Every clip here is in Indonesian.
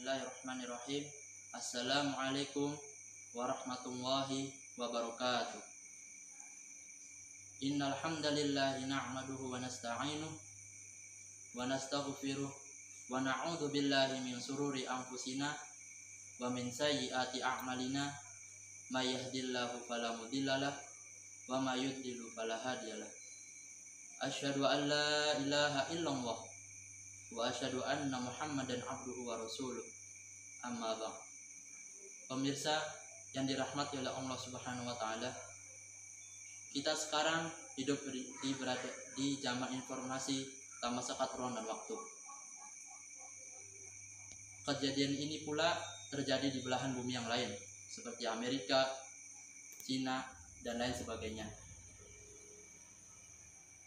Bismillahirrahmanirrahim. Assalamualaikum warahmatullahi wabarakatuh. Innal hamdalillah nahmaduhu wa nasta'inuhu wa nastaghfiruh wa na'udzu billahi min sururi anfusina wa min sayyiati a'malina may yahdihillahu fala mudhillalah wa may yudlil fala hadiyalah. Asyhadu an la ilaha illallah wa asyhadu anna Muhammadan abduhu wa rasuluh. Amma ba'd. Pemirsa yang dirahmati oleh Allah Subhanahu wa taala, kita sekarang hidup berada di zaman informasi tanpa sekat ruang dan waktu. Kejadian ini pula terjadi di belahan bumi yang lain seperti Amerika, Cina, dan lain sebagainya.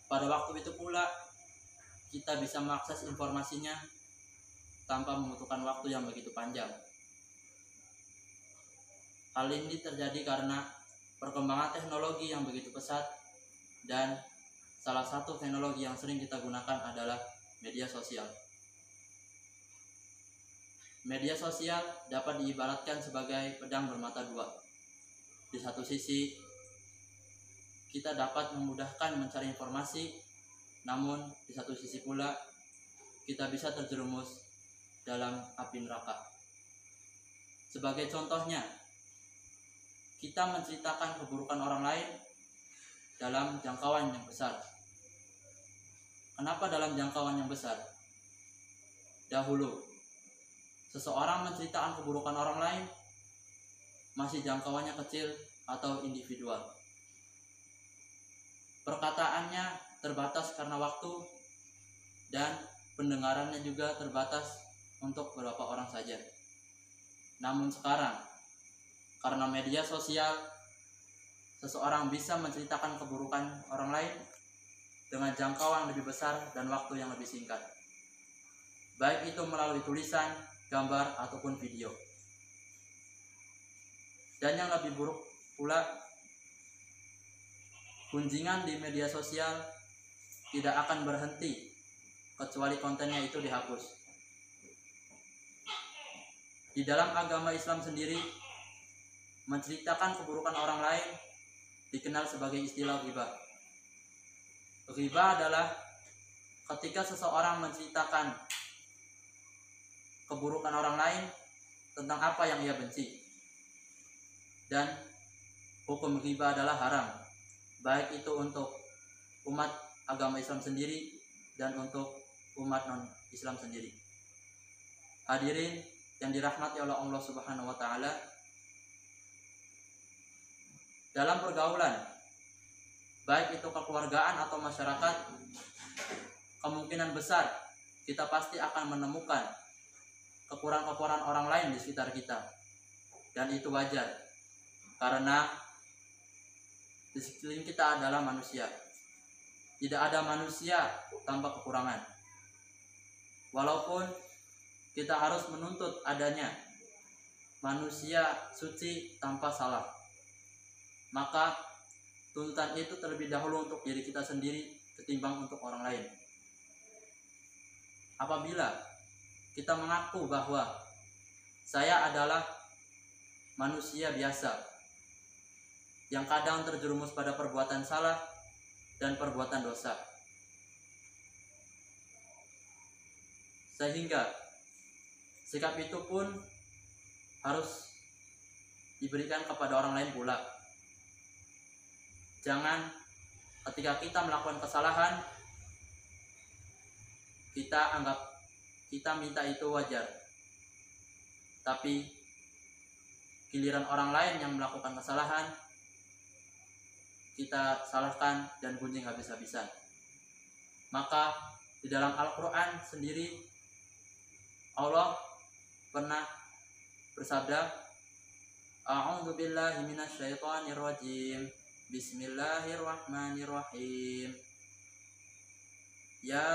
Pada waktu itu pula kita bisa mengakses informasinya tanpa membutuhkan waktu yang begitu panjang. Hal ini terjadi karena perkembangan teknologi yang begitu pesat, dan salah satu teknologi yang sering kita gunakan adalah media sosial. Media sosial dapat diibaratkan sebagai pedang bermata dua. Di satu sisi, kita dapat memudahkan mencari informasi, namun di satu sisi pula kita bisa terjerumus dalam api neraka. Sebagai contohnya, kita menceritakan keburukan orang lain dalam jangkauan yang besar. Kenapa dalam jangkauan yang besar? Dahulu, seseorang menceritakan keburukan orang lain masih jangkauannya kecil atau individual. Perkataannya terbatas karena waktu, dan pendengarannya juga terbatas untuk beberapa orang saja. Namun sekarang, karena media sosial, seseorang bisa menceritakan keburukan orang lain dengan jangkauan lebih besar dan waktu yang lebih singkat, baik itu melalui tulisan, gambar, ataupun video. Dan yang lebih buruk pula, gunjingan di media sosial tidak akan berhenti kecuali kontennya itu dihapus. Di dalam agama Islam sendiri, menceritakan keburukan orang lain dikenal sebagai istilah ghibah. Ghibah adalah ketika seseorang menceritakan keburukan orang lain tentang apa yang ia benci. Dan hukum ghibah adalah haram, baik itu untuk umat agama Islam sendiri dan untuk umat non-Islam sendiri. Hadirin yang dirahmati oleh Allah Subhanahu wa taala, dalam pergaulan, baik itu kekeluargaan atau masyarakat, kemungkinan besar kita pasti akan menemukan kekurangan-kekurangan orang lain di sekitar kita. Dan itu wajar, karena di sekeliling kita adalah manusia. Tidak ada manusia tanpa kekurangan. Walaupun kita harus menuntut adanya manusia suci tanpa salah, maka tuntutan itu terlebih dahulu untuk diri kita sendiri ketimbang untuk orang lain. Apabila kita mengaku bahwa saya adalah manusia biasa yang kadang terjerumus pada perbuatan salah dan perbuatan dosa, sehingga sikap itu pun harus diberikan kepada orang lain pula. Jangan ketika kita melakukan kesalahan, kita minta itu wajar, tapi giliran orang lain yang melakukan kesalahan kita salahkan dan gunjing habis-habisan. Maka di dalam Al-Quran sendiri Allah pernah bersabda, A'udzu billahi minasyaitonir rajim. Bismillahirrahmanirrahim. Ya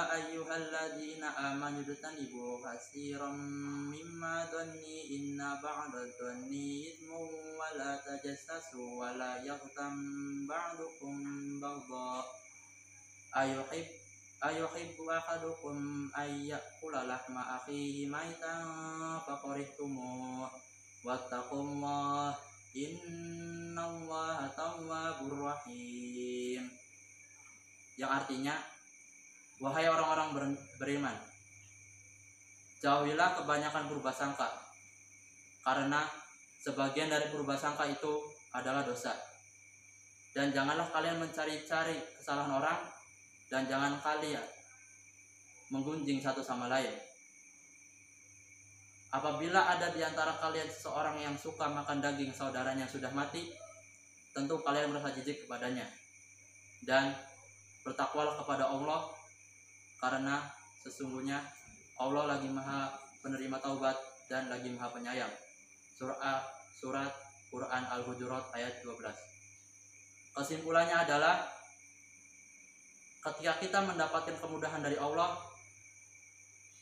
ayyuhalladzina amanu jtanibu katsiran mimma dhanni inna ba'da dhanni ithmun wa la tajassasu wa la yaghtam ba'dukum ba'dha ayuhibbu ahadukum ayyakula lahma akhihi maitan faqarihtumuh wattaqullah innallaha tawwabur rahim. Yang artinya, wahai orang-orang beriman, jauhilah kebanyakan purbasangka, karena sebagian dari purbasangka itu adalah dosa. Dan janganlah kalian mencari-cari kesalahan orang, dan jangan kalian menggunjing satu sama lain. Apabila ada di antara kalian seseorang yang suka makan daging saudaranya yang sudah mati, tentu kalian merasa jijik kepadanya. Dan bertakwalah kepada Allah, karena sesungguhnya Allah lagi maha penerima taubat dan lagi maha penyayang. Surat Quran Al-Hujurat ayat 12. Kesimpulannya adalah, ketika kita mendapatkan kemudahan dari Allah,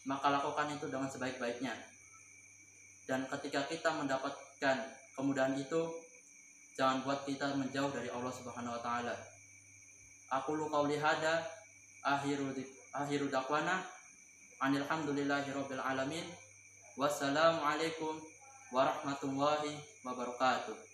maka lakukan itu dengan sebaik-baiknya. Dan ketika kita mendapatkan kemudahan itu, jangan buat kita menjauh dari Allah Subhanahu wa taala. Aqulu qauli hada akhiru da'wana alhamdulillahirabbil alamin. Wassalamualaikum warahmatullahi wabarakatuh.